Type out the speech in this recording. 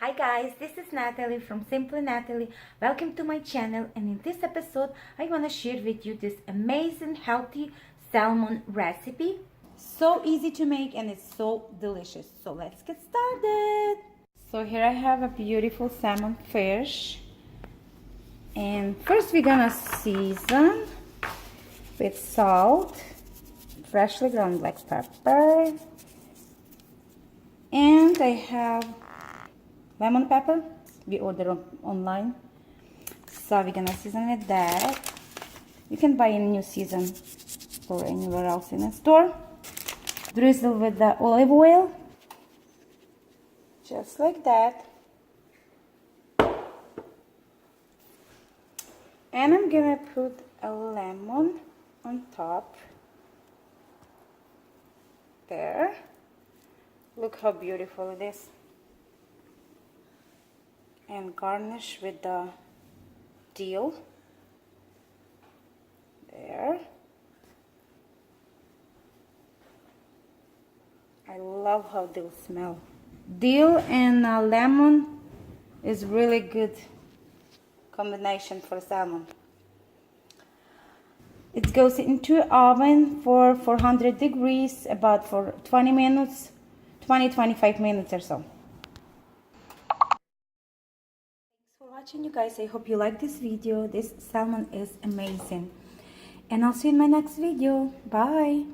Hi guys, this is Natalie from Simply Natalie. Welcome to my channel, and in this episode I want to share with you this amazing healthy salmon recipe. So easy to make and it's so delicious. So let's get started. So here I have a beautiful salmon fish. And first we're gonna season with salt, freshly ground black pepper, and I have lemon pepper. We order online, so we're gonna season with that. You can buy a new season or anywhere else in a store. Drizzle with the olive oil, just like that. And I'm gonna put a lemon on top. There. Look how beautiful it is. And garnish with the dill. There. I love how dill smell. Dill and lemon is really good combination for salmon. It goes into oven for 400 degrees about for 20 minutes, 20-25 minutes or so. Thanks for watching, you guys. I hope you like this video. This salmon is amazing. And I'll see you in my next video. Bye.